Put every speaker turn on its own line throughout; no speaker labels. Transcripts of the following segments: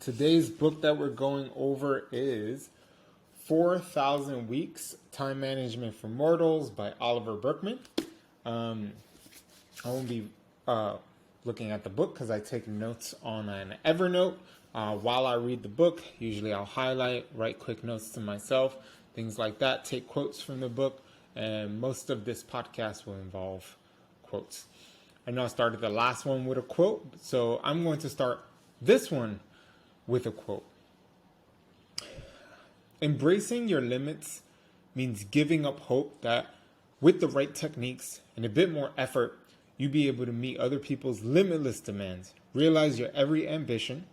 Today's book that we're going over is 4,000 Weeks, Time Management for Mortals by Oliver Burkeman. I won't be looking at the book because I take notes on an Evernote. While I read the book, usually I'll highlight, write quick notes to myself, things like that, take quotes from the book, and most of this podcast will involve quotes. I know I started the last one with a quote, so I'm going to start this one with a quote. Embracing your limits means giving up hope that with the right techniques and a bit more effort, you'll be able to meet other people's limitless demands, realize your every ambition,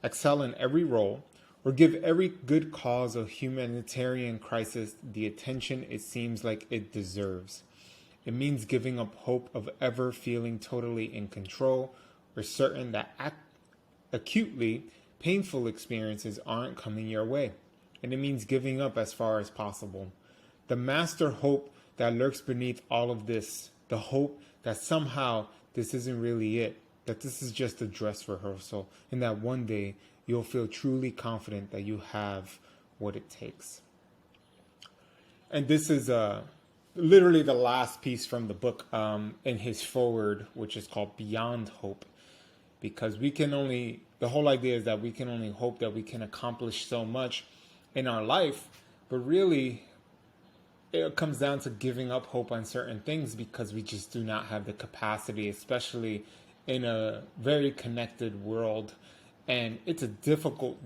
excel in every role, or give every good cause or humanitarian crisis the attention it seems like it deserves. It means giving up hope of ever feeling totally in control or certain that acutely painful experiences aren't coming your way. And it means giving up as far as possible. The master hope that lurks beneath all of this, the hope that somehow this isn't really it, that this is just a dress rehearsal, and that one day you'll feel truly confident that you have what it takes. And this is literally the last piece from the book in his foreword, which is called Beyond Hope. Because the whole idea is that we can only hope that we can accomplish so much in our life, but really it comes down to giving up hope on certain things because we just do not have the capacity, especially in a very connected world. And it's a difficult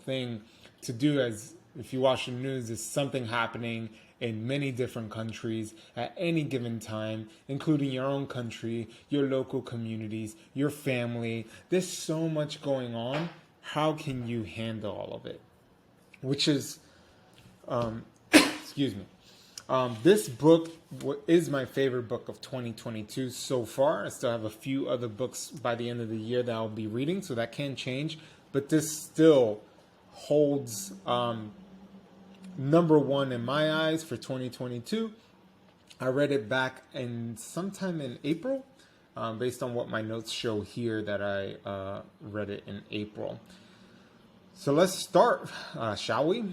thing to do. As if you watch the news, there's something happening in many different countries at any given time, including your own country, your local communities, your family. There's so much going on. How can you handle all of it? Which is, excuse me. This book is my favorite book of 2022 so far. I still have a few other books by the end of the year that I'll be reading, so that can change. But this still holds number one in my eyes for 2022. I read it back sometime in April, based on what my notes show here that I read it in April. So let's start, shall we?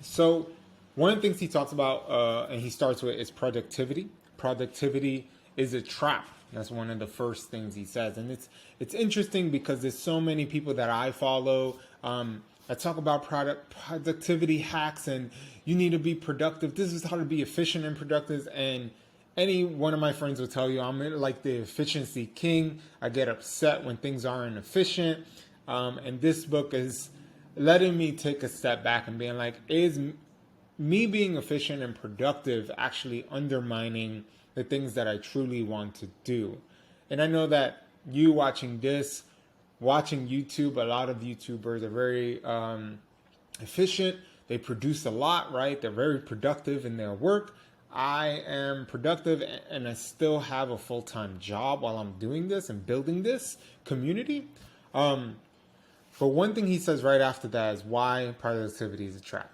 So one of the things he talks about, and he starts with, is productivity. Productivity is a trap. That's one of the first things he says. And it's interesting because there's so many people that I follow I talk about productivity hacks and you need to be productive. This is how to be efficient and productive. And any one of my friends will tell you I'm like the efficiency king. I get upset when things aren't efficient. And this book is letting me take a step back and being like, is me being efficient and productive actually undermining the things that I truly want to do? And I know that you watching YouTube, a lot of YouTubers are very efficient. They produce a lot, right? They're very productive in their work. I am productive and I still have a full-time job while I'm doing this and building this community. But one thing he says right after that is why productivity is a trap.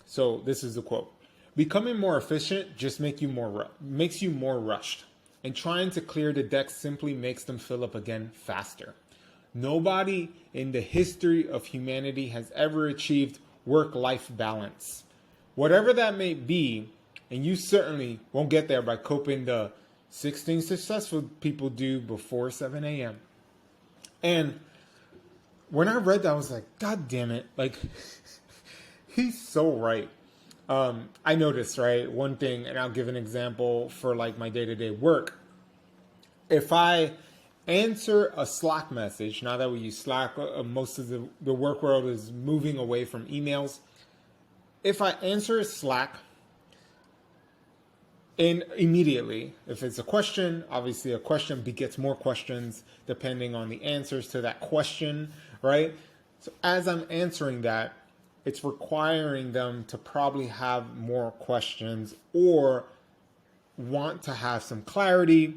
So this is the quote. Becoming more efficient just makes you more rushed. And trying to clear the decks simply makes them fill up again faster. Nobody in the history of humanity has ever achieved work-life balance. Whatever that may be, and you certainly won't get there by coping the 16 successful people do before 7 a.m. And when I read that, I was like, God damn it. Like, he's so right. I noticed, right, one thing, and I'll give an example for like my day-to-day work. If I answer a Slack message, now that we use Slack, most of the work world is moving away from emails. If I answer a Slack, and immediately, if it's a question, obviously a question begets more questions depending on the answers to that question, right? So as I'm answering that, it's requiring them to probably have more questions or want to have some clarity.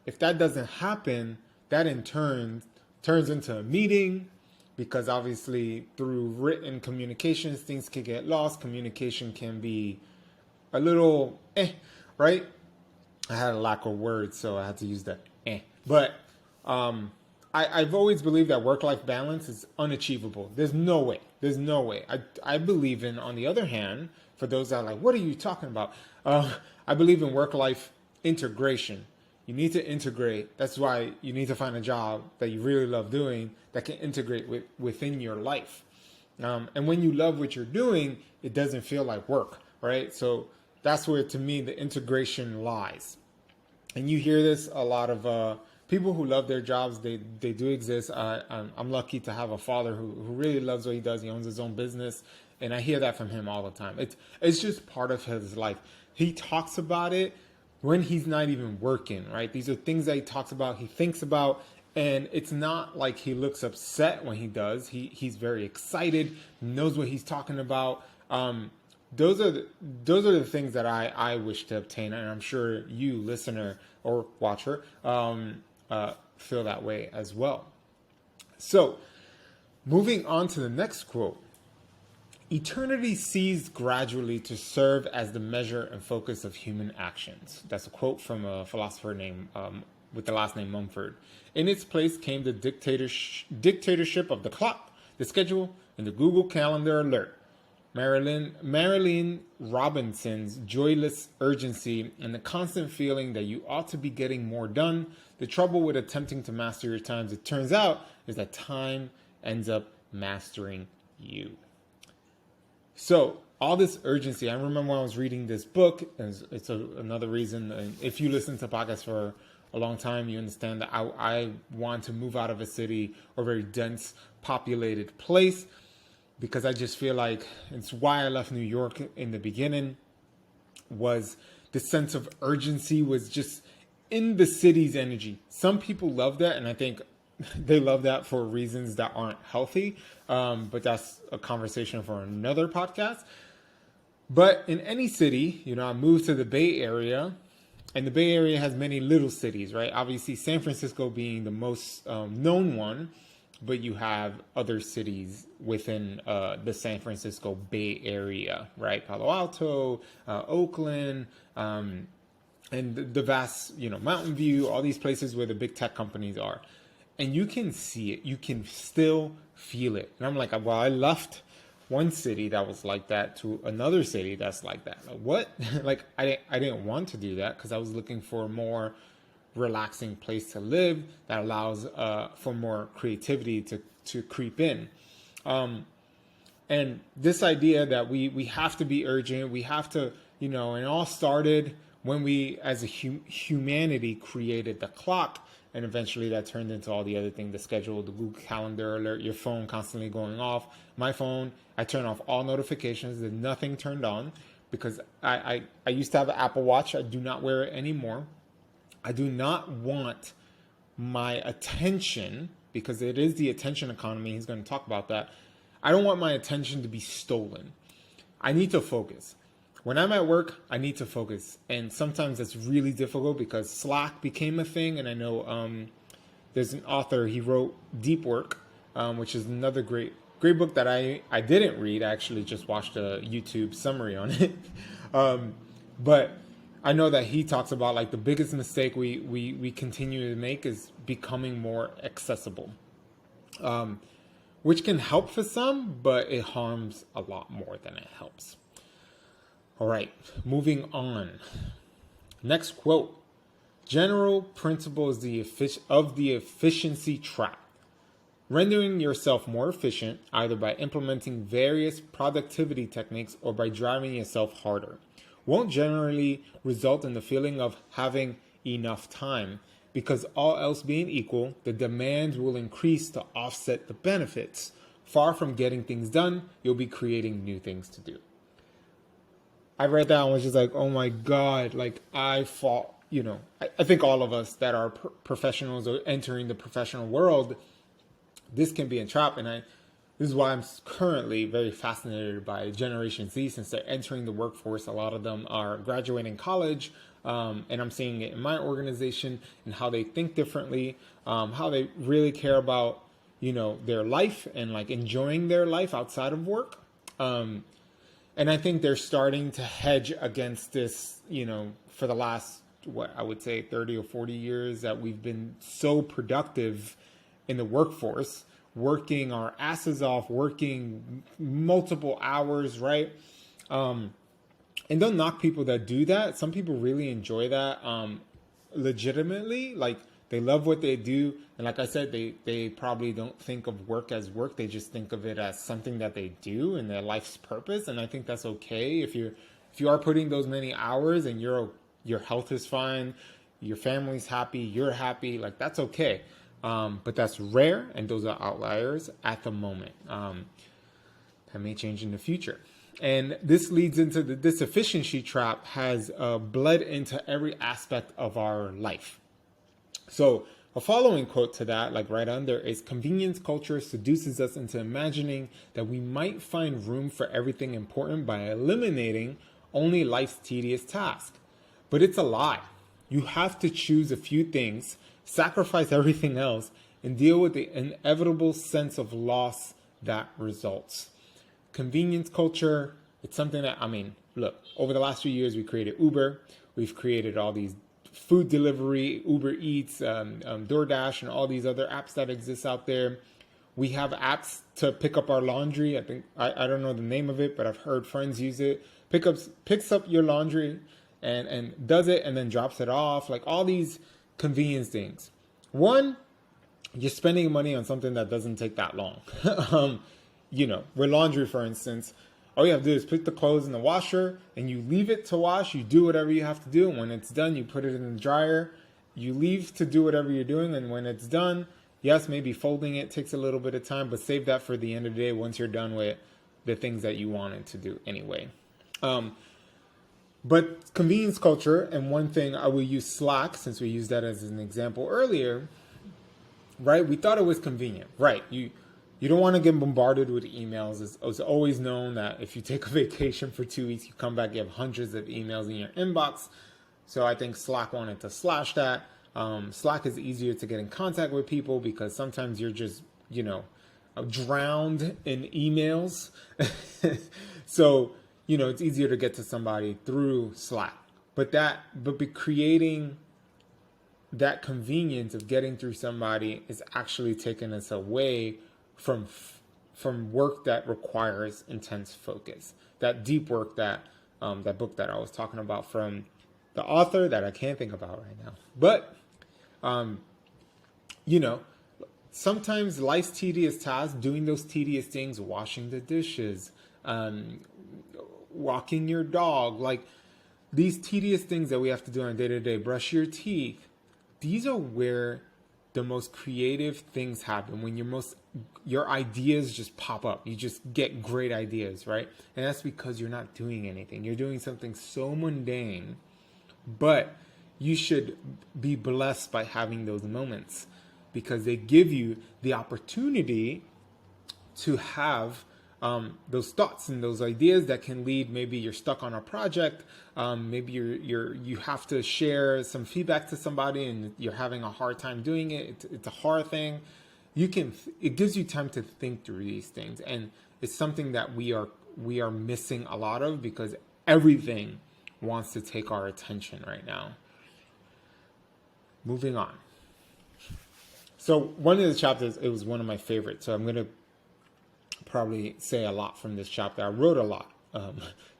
If that doesn't happen, that in turn turns into a meeting, because obviously through written communications, things can get lost. Communication can be a little right? I had a lack of words, so I had to use that But I've always believed that work-life balance is unachievable. There's no way. There's no way. I believe in, on the other hand, for those that are like, what are you talking about? I believe in work-life integration. You need to integrate. That's why you need to find a job that you really love doing that can integrate within your life. And when you love what you're doing, it doesn't feel like work, right? So that's where, to me, the integration lies. And you hear this a lot of people who love their jobs. They do exist. I'm lucky to have a father who really loves what he does. He owns his own business, and I hear that from him all the time. It's just part of his life. He talks about it when he's not even working, right? These are things that he talks about, he thinks about, and it's not like he looks upset when he does. He's very excited, knows what he's talking about. Those are the things that I wish to obtain, and I'm sure you, listener or watcher, feel that way as well. So, moving on to the next quote. Eternity ceased gradually to serve as the measure and focus of human actions. That's a quote from a philosopher named with the last name Mumford. In its place came the dictatorship of the clock, the schedule, and the Google Calendar alert. Marilyn Robinson's joyless urgency and the constant feeling that you ought to be getting more done. The trouble with attempting to master your time, it turns out, is that time ends up mastering you. So all this urgency, I remember when I was reading this book, and it's another reason, and if you listen to podcasts for a long time, you understand that I want to move out of a city or very dense populated place, because I just feel like it's why I left New York in the beginning, was the sense of urgency was just in the city's energy. Some people love that, and I think they love that for reasons that aren't healthy, but that's a conversation for another podcast. But in any city, I moved to the Bay Area, and the Bay Area has many little cities, right? Obviously, San Francisco being the most known one, but you have other cities within the San Francisco Bay Area, right? Palo Alto, Oakland, and the vast, Mountain View, all these places where the big tech companies are. And you can see it. You can still feel it. And I'm like, well, I left one city that was like that to another city that's like that. Like, what? Like, I didn't want to do that because I was looking for a more relaxing place to live that allows for more creativity to creep in. And this idea that we have to be urgent, we have to, and it all started when we, as a humanity, created the clock. And eventually that turned into all the other things, the schedule, the Google Calendar alert, your phone constantly going off. My phone, I turn off all notifications. There's nothing turned on because I used to have an Apple Watch. I do not wear it anymore. I do not want my attention, because it is the attention economy. He's going to talk about that. I don't want my attention to be stolen. I need to focus. When I'm at work, I need to focus. And sometimes it's really difficult because Slack became a thing. And I know there's an author, he wrote Deep Work, which is another great book that I didn't read. I actually just watched a YouTube summary on it. But I know that he talks about like the biggest mistake we continue to make is becoming more accessible, which can help for some, but it harms a lot more than it helps. All right, moving on. Next quote. General principles of the efficiency trap. Rendering yourself more efficient either by implementing various productivity techniques or by driving yourself harder won't generally result in the feeling of having enough time, because all else being equal, the demands will increase to offset the benefits. Far from getting things done, you'll be creating new things to do. I read that and was just like, oh my God, like I fought, I think all of us that are professionals or entering the professional world, this can be a trap. And this is why I'm currently very fascinated by Generation Z, since they're entering the workforce. A lot of them are graduating college, and I'm seeing it in my organization and how they think differently, how they really care about, their life and like enjoying their life outside of work. And I think they're starting to hedge against this, for the last, what I would say 30 or 40 years that we've been so productive in the workforce, working our asses off, working multiple hours, right? And don't knock people that do that. Some people really enjoy that legitimately. Like, they love what they do. And like I said, they probably don't think of work as work. They just think of it as something that they do and their life's purpose. And I think that's okay. If you are putting those many hours and your health is fine, your family's happy, you're happy, like, that's okay. But that's rare, and those are outliers at the moment. That may change in the future. And this leads into this efficiency trap has bled into every aspect of our life. So a following quote to that, like right under, is convenience culture seduces us into imagining that we might find room for everything important by eliminating only life's tedious tasks. But it's a lie. You have to choose a few things, sacrifice everything else, and deal with the inevitable sense of loss that results. Convenience culture, it's something that, look, over the last few years, we created Uber. We've created all these food delivery, Uber Eats, DoorDash, and all these other apps that exist out there. We have apps to pick up our laundry. I don't know the name of it, but I've heard friends use it. Picks up your laundry and does it and then drops it off. Like, all these convenience things. One, you're spending money on something that doesn't take that long. With laundry, for instance, all you have to do is put the clothes in the washer and you leave it to wash. You do whatever you have to do. And when it's done, you put it in the dryer. You leave to do whatever you're doing. And when it's done, yes, maybe folding it takes a little bit of time, but save that for the end of the day once you're done with the things that you wanted to do anyway. But convenience culture, and one thing I will use Slack, since we used that as an example earlier, right? We thought it was convenient, right? You don't want to get bombarded with emails. It's always known that if you take a vacation for 2 weeks, you come back, you have hundreds of emails in your inbox. So I think Slack wanted to slash that. Slack is easier to get in contact with people because sometimes you're just, drowned in emails. So, it's easier to get to somebody through Slack. But creating that convenience of getting through somebody is actually taking us away from work that requires intense focus. That deep work that book that I was talking about from the author that I can't think about right now. But sometimes life's tedious tasks, doing those tedious things, washing the dishes, walking your dog, like these tedious things that we have to do on a day-to-day, brush your teeth. These are where the most creative things happen, when your ideas just pop up. You just get great ideas, right? And that's because you're not doing anything. You're doing something so mundane, but you should be blessed by having those moments because they give you the opportunity to have those thoughts and those ideas that can lead. Maybe you're stuck on a project. Maybe you have to share some feedback to somebody and you're having a hard time doing it. It's a hard thing. It gives you time to think through these things, and it's something that we are missing a lot of because everything wants to take our attention right now. Moving on. So one of the chapters, it was one of my favorites. So I'm going to probably say a lot from this chapter. I wrote a lot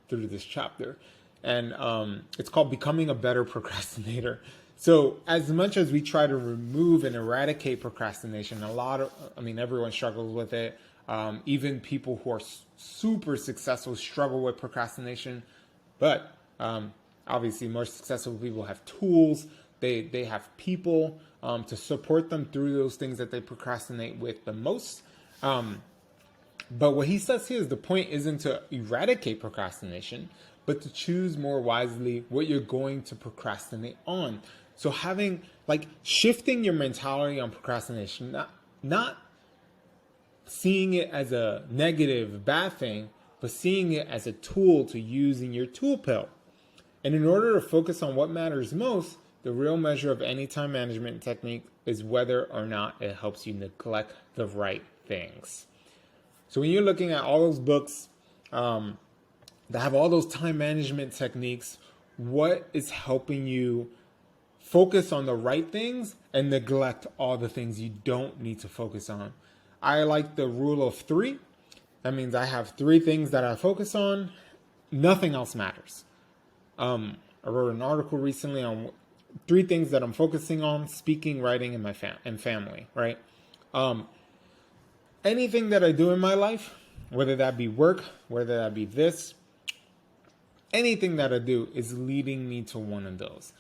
through this chapter, and it's called Becoming a Better Procrastinator. So as much as we try to remove and eradicate procrastination, everyone struggles with it. Even people who are super successful struggle with procrastination, but obviously more successful people have tools. They have people to support them through those things that they procrastinate with the most. But what he says here is the point isn't to eradicate procrastination, but to choose more wisely what you're going to procrastinate on. So shifting your mentality on procrastination, not seeing it as a negative, bad thing, but seeing it as a tool to use in your tool belt. And in order to focus on what matters most, the real measure of any time management technique is whether or not it helps you neglect the right things. So when you're looking at all those books that have all those time management techniques, what is helping you focus on the right things and neglect all the things you don't need to focus on. I like the rule of 3. That means I have 3 things that I focus on. Nothing else matters. I wrote an article recently on 3 things that I'm focusing on: speaking, writing, and my family, right? Anything that I do in my life, whether that be work, whether that be this, anything that I do is leading me to one of those.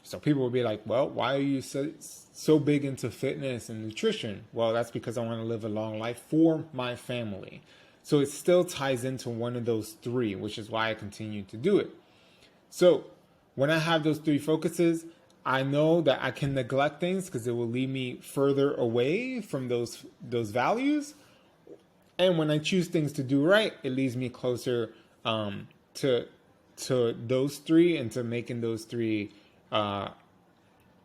So people will be like, well, why are you so big into fitness and nutrition? Well, that's because I want to live a long life for my family. So it still ties into one of those 3, which is why I continue to do it. So when I have those 3 focuses, I know that I can neglect things because it will lead me further away from those values. And when I choose things to do right, it leads me closer to those 3 and to making those 3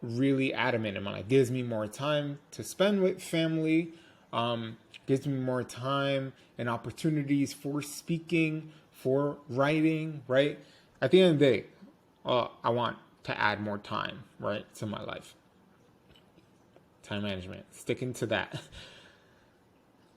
really adamant in my life. Gives me more time to spend with family, gives me more time and opportunities for speaking, for writing, right? At the end of the day, I want to add more time, right, to my life. Time management, sticking to that.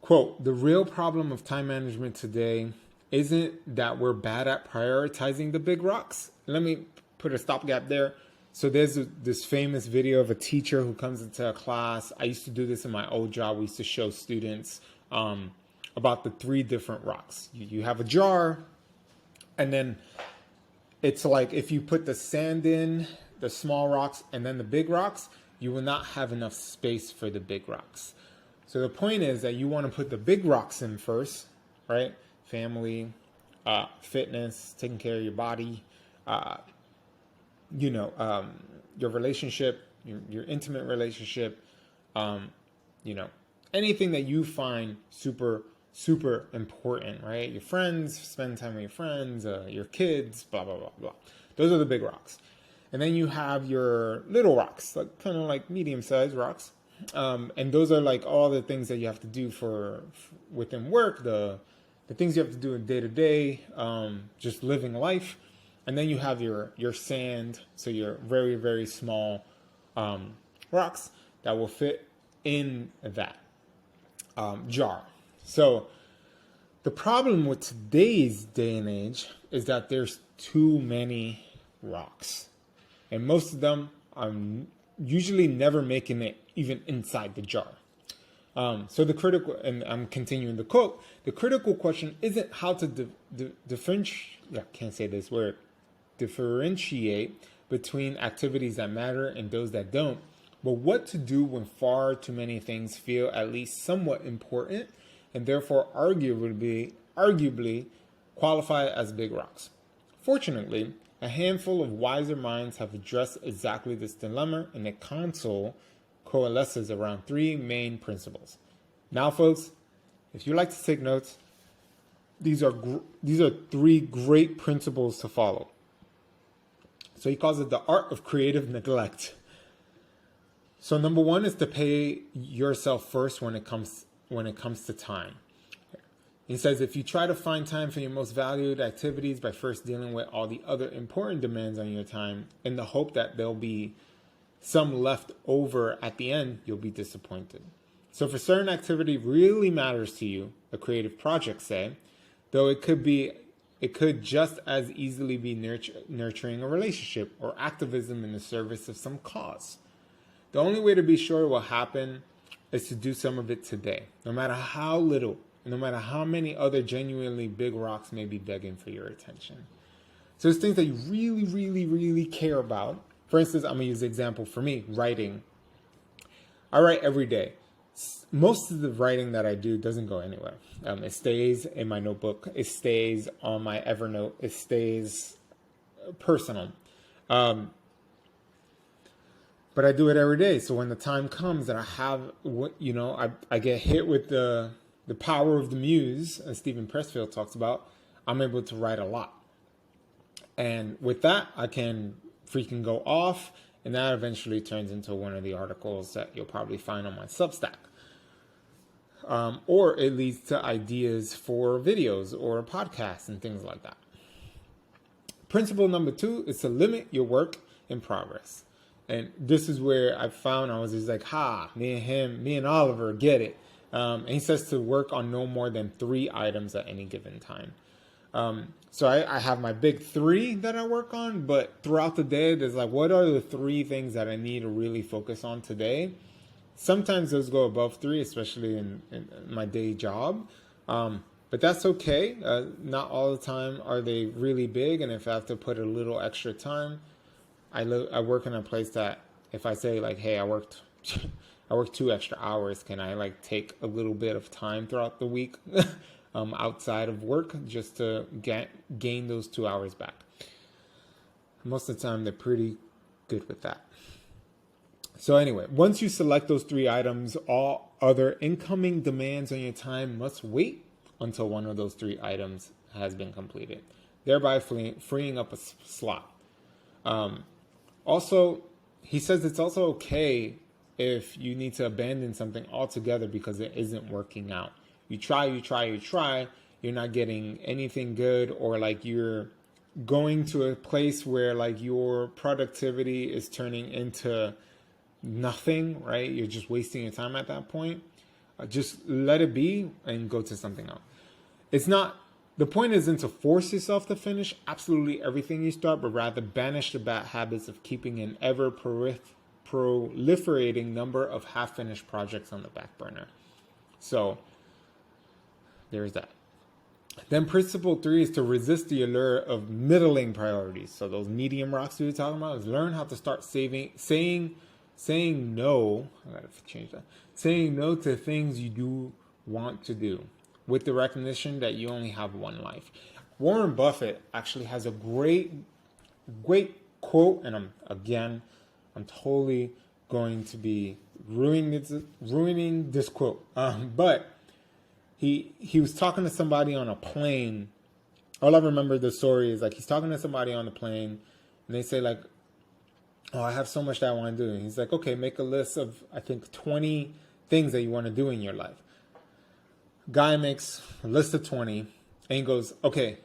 Quote, the real problem of time management today isn't that we're bad at prioritizing the big rocks. Let me put a stopgap there. So there's this famous video of a teacher who comes into a class. I used to do this in my old job. We used to show students about the 3 different rocks. You have a jar, and then it's like if you put the sand in, the small rocks, and then the big rocks, you will not have enough space for the big rocks. So the point is that you want to put the big rocks in first, right? Family, fitness, taking care of your body, your relationship, your intimate relationship, anything that you find super, super important, right? Your friends, spend time with your friends, your kids, blah, blah, blah, blah. Those are the big rocks. And then you have your little rocks, like kind of like medium-sized rocks. And those are like all the things that you have to do for within work, the things you have to do in day-to-day, just living life. And then you have your sand, so your very, very small rocks that will fit in that jar. So the problem with today's day and age is that there's too many rocks. And most of them are usually never making it even inside the jar. So the critical, and I'm continuing the quote, the critical question isn't how to differentiate between activities that matter and those that don't, but what to do when far too many things feel at least somewhat important and therefore arguably qualify as big rocks. Fortunately, a handful of wiser minds have addressed exactly this dilemma, and the council coalesces around 3 main principles. Now, folks, if you like to take notes, these are 3 great principles to follow. So he calls it the art of creative neglect. So number 1 is to pay yourself first when it comes to time. He says, if you try to find time for your most valued activities by first dealing with all the other important demands on your time in the hope that there'll be some left over at the end, you'll be disappointed. So if a certain activity really matters to you, a creative project, say, though it could just as easily be nurturing a relationship or activism in the service of some cause. The only way to be sure it will happen is to do some of it today, no matter how little, no matter how many other genuinely big rocks may be begging for your attention. So it's things that you really, really, really care about. For instance, I'm going to use the example for me, writing. I write every day. Most of the writing that I do doesn't go anywhere. It stays in my notebook. It stays on my Evernote. It stays personal. But I do it every day. So when the time comes and I have, I get hit with the power of the muse, as Stephen Pressfield talks about, I'm able to write a lot. And with that, I can freaking go off, and that eventually turns into one of the articles that you'll probably find on my Substack. Or it leads to ideas for videos or podcasts and things like that. Principle number 2 is to limit your work in progress. And this is where I found I was just like, me and Oliver get it. And he says to work on no more than 3 items at any given time. So I have my big 3 that I work on, but throughout the day, there's like, what are the 3 things that I need to really focus on today? Sometimes those go above 3, especially in my day job. But that's okay. Not all the time are they really big. And if I have to put a little extra time, I work in a place that if I say like, hey, I worked 2 extra hours, can I like take a little bit of time throughout the week outside of work just to gain those 2 hours back? Most of the time, they're pretty good with that. So anyway, once you select those 3 items, all other incoming demands on your time must wait until one of those 3 items has been completed, thereby freeing up a slot. Also, he says it's also okay if you need to abandon something altogether because it isn't working out. You try, you're not getting anything good, or like you're going to a place where like your productivity is turning into nothing, right? You're just wasting your time at that point. Just let it be and go to something else. The point isn't to force yourself to finish absolutely everything you start, but rather banish the bad habits of keeping an ever proliferating number of half-finished projects on the back burner. So there's that. Then principle 3 is to resist the allure of middling priorities. So those medium rocks we were talking about is learn how to start saying no. I gotta change that. Saying no to things you do want to do, with the recognition that you only have one life. Warren Buffett actually has a great quote, and I'm totally going to be ruining this quote. But he was talking to somebody on a plane. All I remember the story is like he's talking to somebody on the plane, and they say like, "Oh, I have so much that I want to do." And he's like, "Okay, make a list of I think 20 things that you want to do in your life." Guy makes a list of 20 and he goes, okay,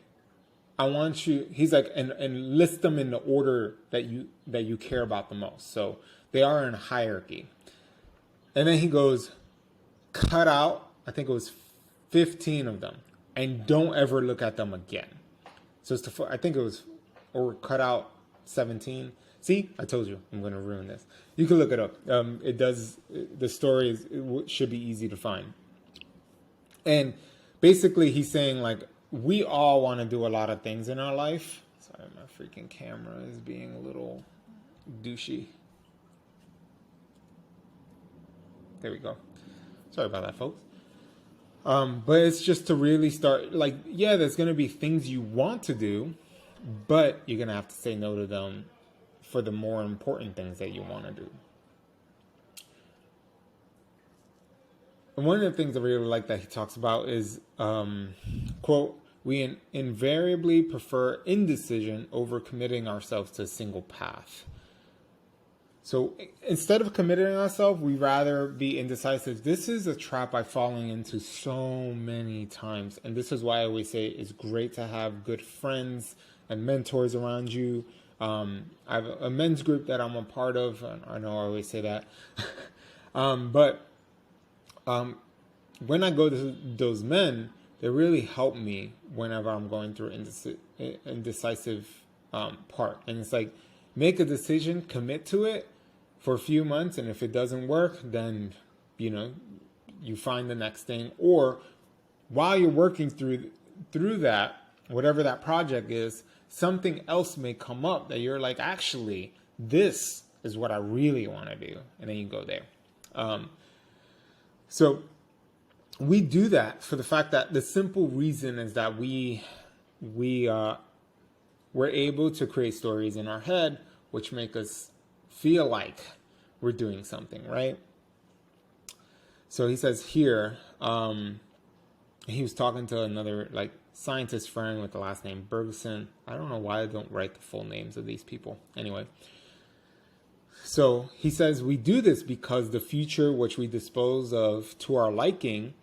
I want you, he's like, and list them in the order that you care about the most. So they are in a hierarchy. And then he goes, cut out, I think it was 15 of them, and don't ever look at them again. So I think it was, or cut out 17. See, I told you I'm going to ruin this. You can look it up. The story should be easy to find. And basically he's saying like, we all want to do a lot of things in our life. Sorry, my freaking camera is being a little douchey. There we go. Sorry about that, folks. But it's just to really start like, yeah, there's going to be things you want to do, but you're going to have to say no to them for the more important things that you want to do. And one of the things I really like that he talks about is, quote, we invariably prefer indecision over committing ourselves to a single path. So instead of committing ourselves, we rather be indecisive. This is a trap I've fallen into so many times. And this is why I always say it's great to have good friends and mentors around you. I have a men's group that I'm a part of. I know I always say that. When I go to those men, they really help me whenever I'm going through indecisive part. And it's like, make a decision, commit to it for a few months, and if it doesn't work, then, you find the next thing. Or while you're working through that, whatever that project is, something else may come up that you're like, actually, this is what I really want to do. And then you go there. So we do that for the fact that the simple reason is that we're able to create stories in our head which make us feel like we're doing something, right? So he says here, he was talking to another like scientist friend with the last name Bergson. I don't know why I don't write the full names of these people. Anyway. So he says we do this because the future which we dispose of to our liking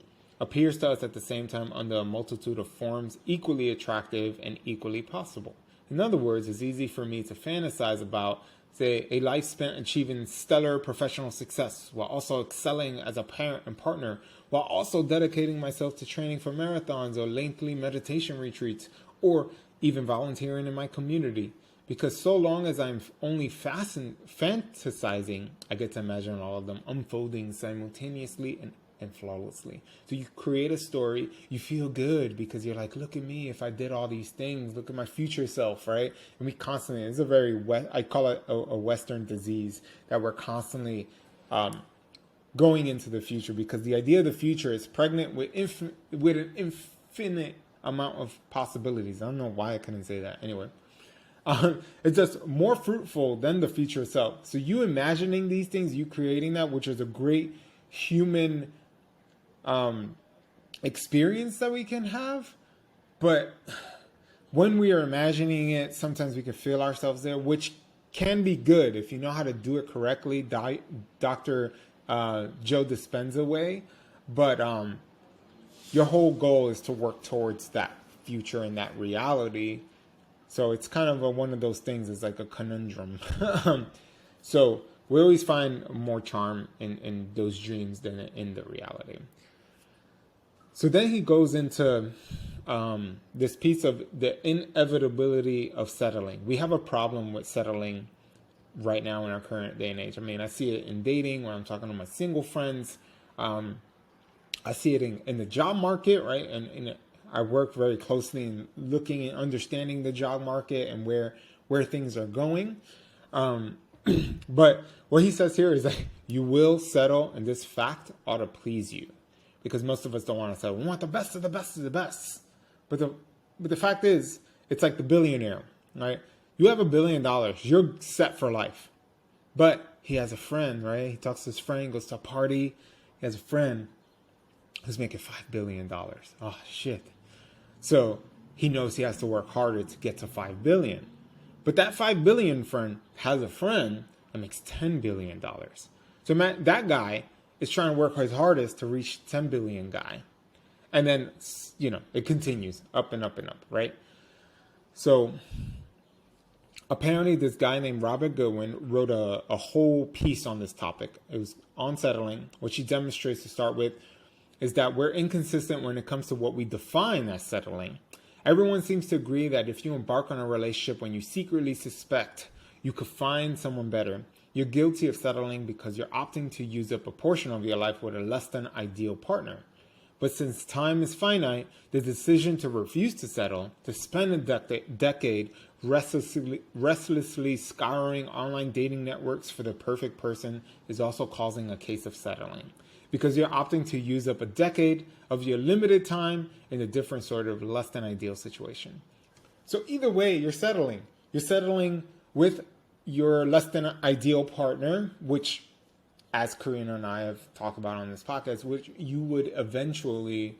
appears to us at the same time under a multitude of forms equally attractive and equally possible. In other words, it's easy for me to fantasize about Say a life spent achieving stellar professional success while also excelling as a parent and partner, while also dedicating myself to training for marathons or lengthy meditation retreats, or even volunteering in my community. Because so long as I'm only fantasizing, I get to imagine all of them unfolding simultaneously and flawlessly. So you create a story, you feel good because you're like, look at me, if I did all these things, look at my future self, right? And we constantly, it's a very, I call it a Western disease, that we're constantly going into the future, because the idea of the future is pregnant with an infinite amount of possibilities. I don't know why I couldn't say that. Anyway, it's just more fruitful than the future itself. So you imagining these things, you creating that, which is a great human experience that we can have. But when we are imagining it, sometimes we can feel ourselves there, which can be good if you know how to do it correctly, Dr. Joe Dispenza way. But your whole goal is to work towards that future and that reality. So it's kind of one of those things. It's like a conundrum. So we always find more charm in those dreams than in the reality. So then he goes into this piece of the inevitability of settling. We have a problem with settling right now in our current day and age. I mean, I see it in dating when I'm talking to my single friends. I see it in the job market, right? And I work very closely in looking and understanding the job market and where things are going. But what he says here is that you will settle, and this fact ought to please you, because most of us don't want to settle. We want the best of the best of the best. But the fact is, it's like the billionaire, right? You have $1 billion, you're set for life. But he has a friend, right? He talks to his friend, goes to a party. He has a friend who's making $5 billion. Oh, shit. So he knows he has to work harder to get to 5 billion. But that 5 billion friend has a friend that makes $10 billion. So that guy is trying to work his hardest to reach 10 billion guy. And then, it continues up and up and up, right? So apparently this guy named Robert Goodwin wrote a whole piece on this topic. It was on settling, which he demonstrates to start with is that we're inconsistent when it comes to what we define as settling. Everyone seems to agree that if you embark on a relationship when you secretly suspect you could find someone better, you're guilty of settling because you're opting to use up a portion of your life with a less than ideal partner. But since time is finite, the decision to refuse to settle, to spend a decade restlessly scouring online dating networks for the perfect person, is also causing a case of settling. Because you're opting to use up a decade of your limited time in a different sort of less than ideal situation. So either way, you're settling. You're settling with your less than ideal partner, which, as Karina and I have talked about on this podcast, which you would eventually,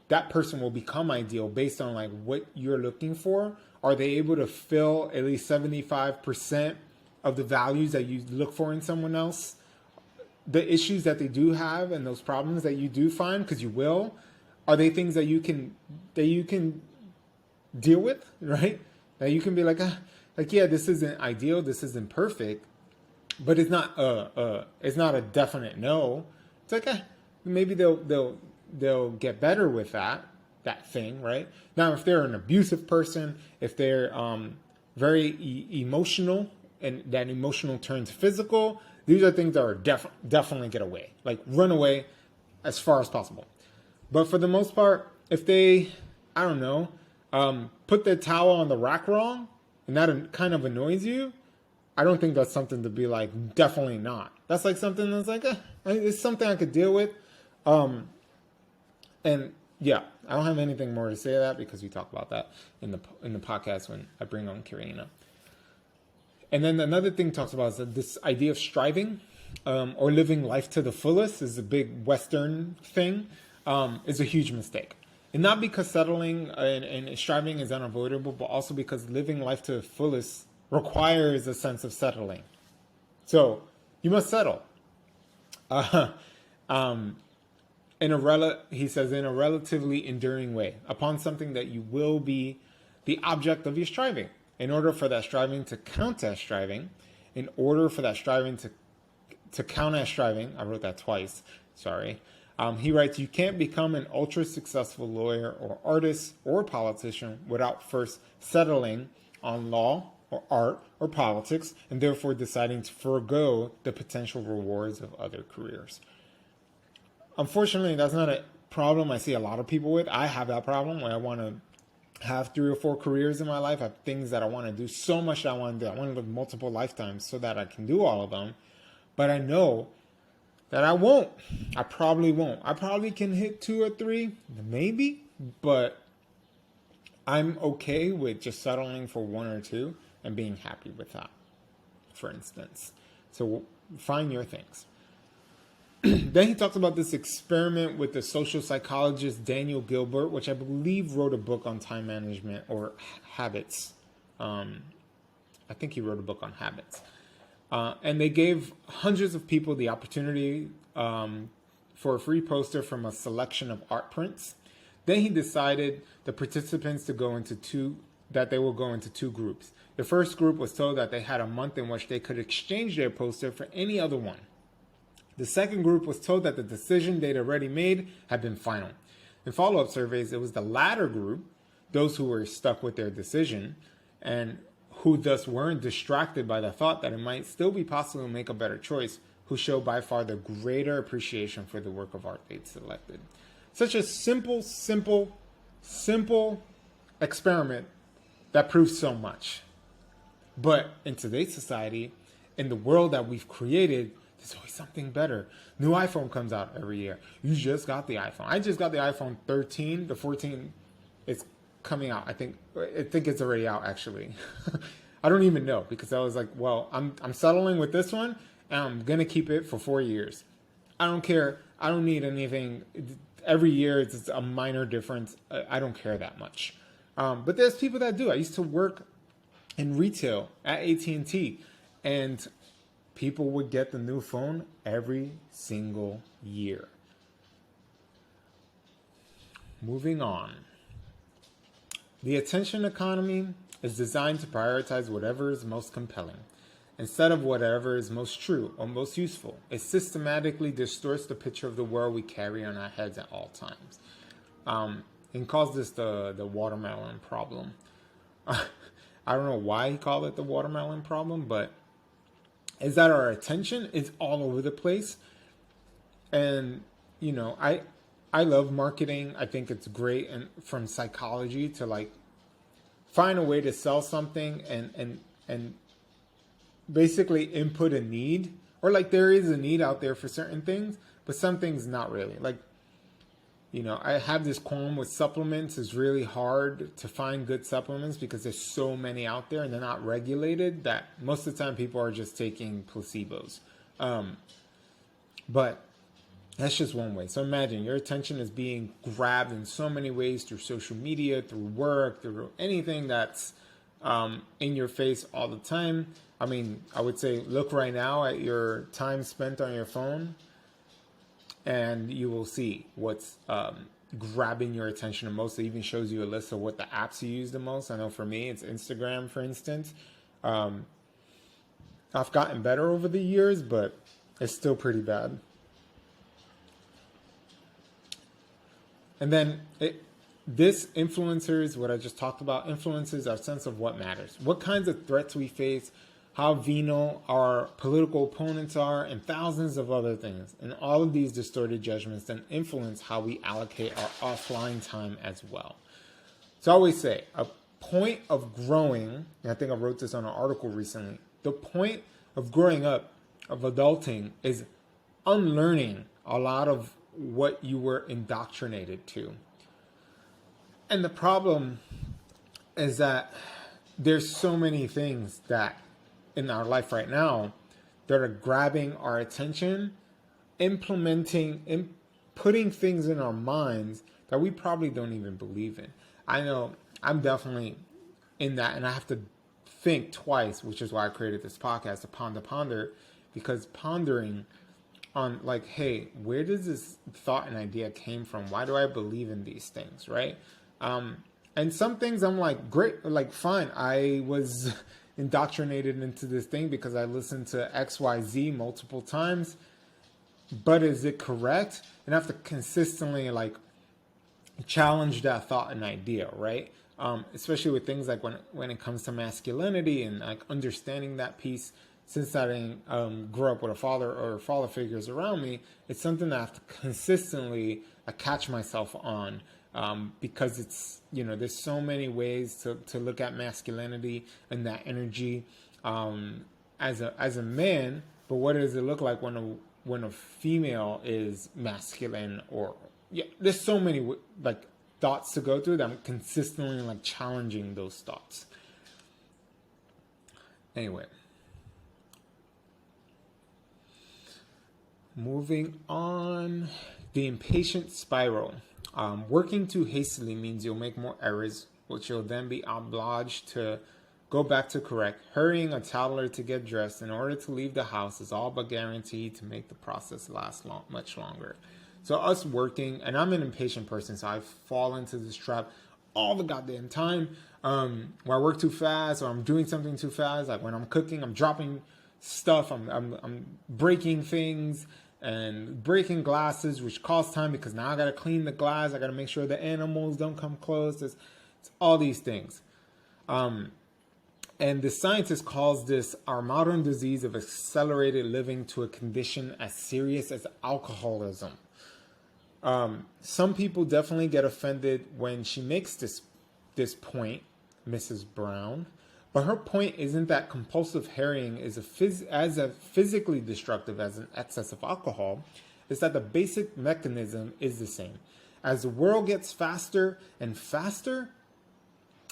that person will become ideal based on like what you're looking for. Are they able to fill at least 75% of the values that you look for in someone else? The issues that they do have and those problems that you do find, because you will, are they things that you can deal with, right? That you can be like, yeah, this isn't ideal, this isn't perfect, but it's not a definite no. It's like, maybe they'll get better with that thing, right? Now, if they're an abusive person, if they're very emotional, and that emotional turns physical, these are things that are definitely get away, like run away as far as possible. But for the most part, if they, I don't know, put the towel on the rack wrong, and that kind of annoys you, I don't think that's something to be like, definitely not. That's like something that's like, it's something I could deal with. And yeah, I don't have anything more to say to that because we talk about that in the podcast when I bring on Karina. And then another thing talks about is that this idea of striving or living life to the fullest is a big Western thing, is a huge mistake. And not because settling and striving is unavoidable, but also because living life to the fullest requires a sense of settling. So you must settle. He says, in a relatively enduring way, upon something that you will be the object of your striving. In order for that striving to count as striving, in order for that striving to count as striving, I wrote that twice, sorry. He writes, you can't become an ultra successful lawyer or artist or politician without first settling on law or art or politics and therefore deciding to forego the potential rewards of other careers. Unfortunately, that's not a problem I see a lot of people with. I have that problem where I want to have 3 or 4 careers in my life. I have things that I want to do, so much that I want to do. I want to live multiple lifetimes so that I can do all of them. But I know that I won't. I probably won't. I probably can hit 2 or 3, maybe, but I'm okay with just settling for 1 or 2 and being happy with that, for instance. So find your things. Then he talks about this experiment with the social psychologist Daniel Gilbert, which I believe wrote a book on time management or habits. I think he wrote a book on habits. And they gave hundreds of people the opportunity for a free poster from a selection of art prints. Then he decided the participants to go into two groups. The first group was told that they had a month in which they could exchange their poster for any other one. The second group was told that the decision they'd already made had been final. In follow-up surveys, it was the latter group, those who were stuck with their decision, and who thus weren't distracted by the thought that it might still be possible to make a better choice, who show by far the greater appreciation for the work of art they'd selected. Such a simple experiment that proves so much. But in today's society, in the world that we've created, there's always something better. New iPhone comes out every year. You just got the iPhone. I just got the iPhone 13. The 14 is coming out. I think it's already out, actually. I don't even know, because I was like, well, I'm settling with this one, and I'm going to keep it for 4 years. I don't care. I don't need anything. Every year it's a minor difference. I don't care that much. But there's people that do. I used to work in retail at AT&T, and people would get the new phone every single year. Moving on. The attention economy is designed to prioritize whatever is most compelling, instead of whatever is most true or most useful. It systematically distorts the picture of the world we carry on our heads at all times. And calls this the watermelon problem. I don't know why he called it the watermelon problem, but is that our attention is all over the place. And, you know, I love marketing. I think it's great, and from psychology to like find a way to sell something and basically input a need, or like there is a need out there for certain things, but some things not really. Like, you know, I have this qualm with supplements. It's really hard to find good supplements because there's so many out there and they're not regulated, that most of the time people are just taking placebos. But that's just one way. So imagine your attention is being grabbed in so many ways through social media, through work, through anything that's in your face all the time. I mean, I would say look right now at your time spent on your phone, and you will see what's grabbing your attention the most. It even shows you a list of what the apps you use the most. I know for me, it's Instagram, for instance. I've gotten better over the years, but it's still pretty bad. And then this influencers, what I just talked about, influences our sense of what matters. What kinds of threats we face, how venal our political opponents are, and thousands of other things. And all of these distorted judgments then influence how we allocate our offline time as well. So I always say, a point of growing, and I think I wrote this on an article recently, the point of growing up, of adulting, is unlearning a lot of what you were indoctrinated to. And the problem is that there's so many things that in our life right now that are grabbing our attention, putting things in our minds that we probably don't even believe in. I know I'm definitely in that, and I have to think twice, which is why I created this podcast, to ponder, because pondering on like, hey, where does this thought and idea came from? Why do I believe in these things, right? And some things I'm like, great, like fine. I was indoctrinated into this thing because I listened to XYZ multiple times. But is it correct? And I have to consistently like challenge that thought and idea, right? Especially with things like when it comes to masculinity and like understanding that piece. Since I didn't grow up with a father or father figures around me, it's something that I have to consistently catch myself on, because it's, there's so many ways to look at masculinity and that energy as a man. But what does it look like when a female is masculine? Or there's so many like thoughts to go through that I'm consistently like challenging those thoughts. Anyway. Moving on, the impatient spiral. Working too hastily means you'll make more errors, which you'll then be obliged to go back to correct. Hurrying a toddler to get dressed in order to leave the house is all but guaranteed to make the process last much longer. So us working, and I'm an impatient person, so I fall into this trap all the goddamn time. When I work too fast or I'm doing something too fast, like when I'm cooking, I'm dropping stuff, I'm breaking things and breaking glasses, which costs time because now I got to clean the glass. I got to make sure the animals don't come close. It's all these things. And the scientist calls this our modern disease of accelerated living to a condition as serious as alcoholism. Some people definitely get offended when she makes this point, Mrs. Brown. But her point isn't that compulsive hurrying is as physically destructive as an excess of alcohol. It's that the basic mechanism is the same. As the world gets faster and faster,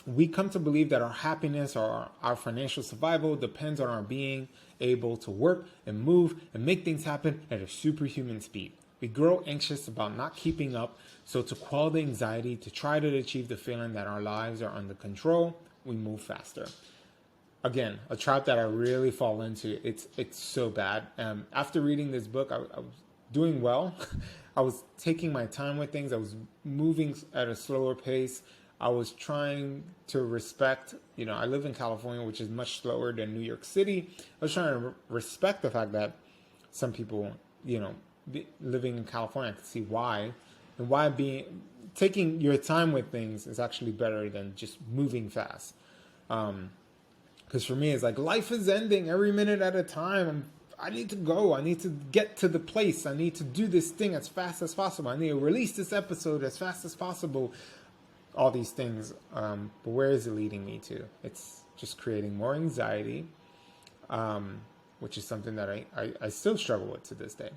we come to believe that our happiness or our financial survival depends on our being able to work and move and make things happen at a superhuman speed. We grow anxious about not keeping up, so to quell the anxiety, to try to achieve the feeling that our lives are under control, we move faster. Again, a trap that I really fall into. It's so bad. After reading this book, I was doing well. I was taking my time with things. I was moving at a slower pace. I was trying to respect, I live in California, which is much slower than New York City. I was trying to respect the fact that some people, living in California, I could see why. And why taking your time with things is actually better than just moving fast. Because for me, it's like life is ending every minute at a time. I need to go. I need to get to the place. I need to do this thing as fast as possible. I need to release this episode as fast as possible. All these things. But where is it leading me to? It's just creating more anxiety, which is something that I still struggle with to this day.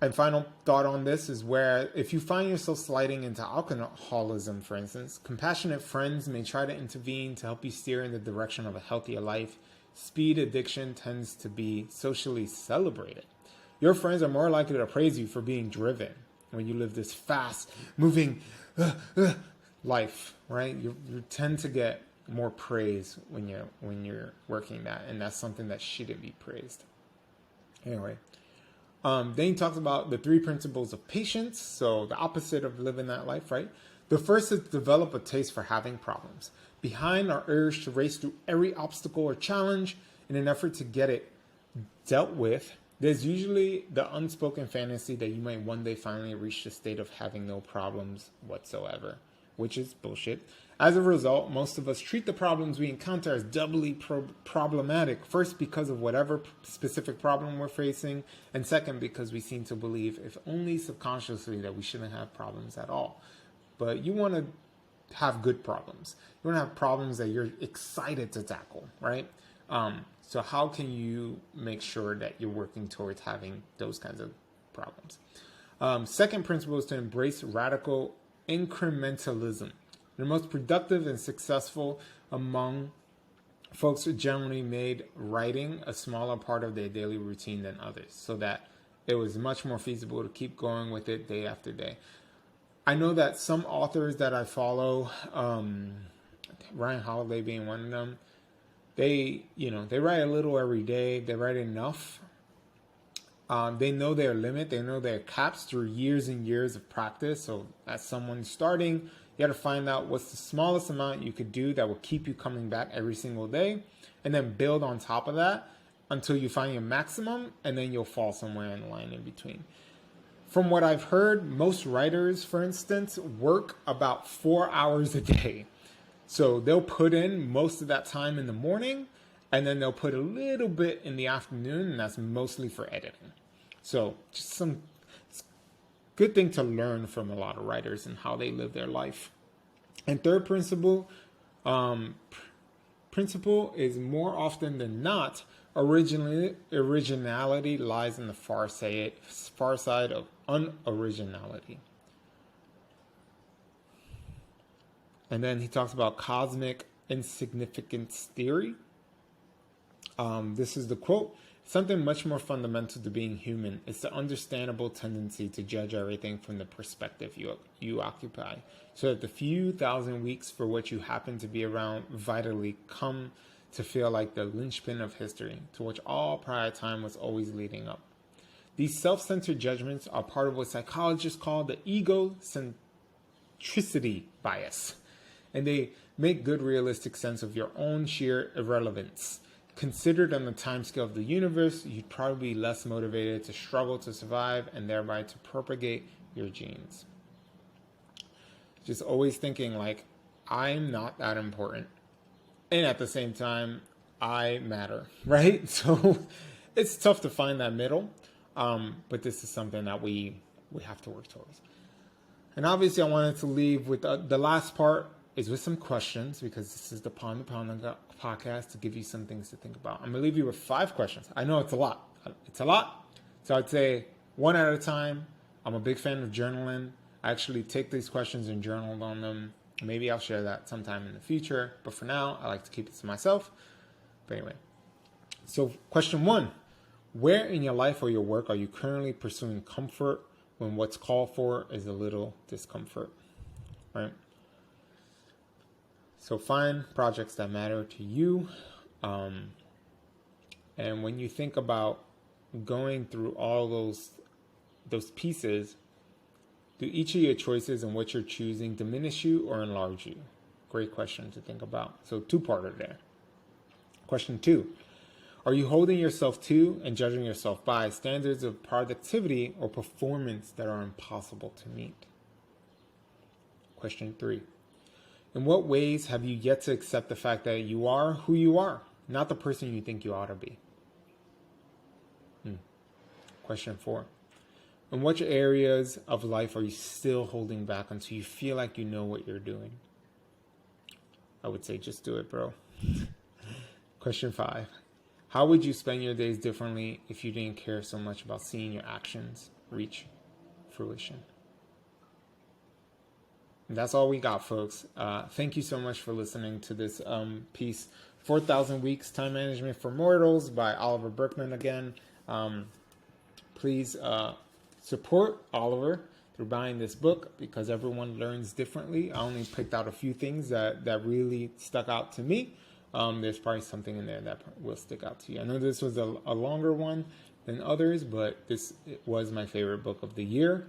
And final thought on this is where if you find yourself sliding into alcoholism, for instance, compassionate friends may try to intervene to help you steer in the direction of a healthier life. Speed addiction tends to be socially celebrated. Your friends are more likely to praise you for being driven when you live this fast moving life, right? You tend to get more praise when you're working that, and that's something that shouldn't be praised. Anyway. Then he talks about the 3 principles of patience. So the opposite of living that life, right? The first is to develop a taste for having problems. Behind our urge to race through every obstacle or challenge in an effort to get it dealt with, there's usually the unspoken fantasy that you might one day finally reach the state of having no problems whatsoever, which is bullshit. As a result, most of us treat the problems we encounter as doubly problematic. First, because of whatever specific problem we're facing, and second, because we seem to believe, if only subconsciously, that we shouldn't have problems at all. But you want to have good problems. You want to have problems that you're excited to tackle, right? So how can you make sure that you're working towards having those kinds of problems? Second principle is to embrace radical incrementalism. The most productive and successful among folks generally made writing a smaller part of their daily routine than others, so that it was much more feasible to keep going with it day after day. I know that some authors that I follow, Ryan Holiday being one of them, they write a little every day. They write enough They know their limit. They know their caps through years and years of practice. So as someone starting, you got to find out what's the smallest amount you could do that will keep you coming back every single day, and then build on top of that until you find your maximum, and then you'll fall somewhere in the line in between. From what I've heard, most writers, for instance, work about 4 hours a day. So they'll put in most of that time in the morning, and then they'll put a little bit in the afternoon, and that's mostly for editing. So just some good thing to learn from a lot of writers and how they live their life. And third principle is more often than not, originality lies in the far side of unoriginality. And then he talks about cosmic insignificance theory. This is the quote: something much more fundamental to being human is the understandable tendency to judge everything from the perspective you occupy, so that the few thousand weeks for which you happen to be around vitally come to feel like the linchpin of history, to which all prior time was always leading up. These self-centered judgments are part of what psychologists call the egocentricity bias, and they make good realistic sense of your own sheer irrelevance. Considered on the timescale of the universe, you'd probably be less motivated to struggle to survive and thereby to propagate your genes. Just always thinking like, I'm not that important. And at the same time, I matter, right? So it's tough to find that middle. But this is something that we have to work towards. And obviously I wanted to leave with the last part is with some questions, because this is the Pound podcast to give you some things to think about. I'm going to leave you with 5 questions. I know it's a lot. So I'd say one at a time. I'm a big fan of journaling. I actually take these questions and journal on them. Maybe I'll share that sometime in the future. But for now, I like to keep it to myself. But anyway. So question 1. Where in your life or your work are you currently pursuing comfort when what's called for is a little discomfort? Right? So find projects that matter to you. And when you think about going through all those pieces, do each of your choices and what you're choosing diminish you or enlarge you? Great question to think about. So 2-parter there. Question 2. Are you holding yourself to and judging yourself by standards of productivity or performance that are impossible to meet? Question 3. In what ways have you yet to accept the fact that you are who you are, not the person you think you ought to be? Question 4. In which areas of life are you still holding back until you feel like you know what you're doing? I would say just do it, bro. Question 5. How would you spend your days differently if you didn't care so much about seeing your actions reach fruition? And that's all we got, folks. Thank you so much for listening to this piece, 4,000 Weeks, Time Management for Mortals by Oliver Burkeman again. Please support Oliver through buying this book, because everyone learns differently. I only picked out a few things that really stuck out to me. There's probably something in there that will stick out to you. I know this was a longer one than others, but this was my favorite book of the year.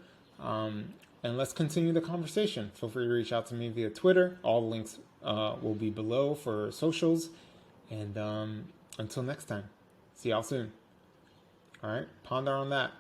And let's continue the conversation. Feel free to reach out to me via Twitter. All the links will be below for socials. And until next time, see y'all soon. All right, ponder on that.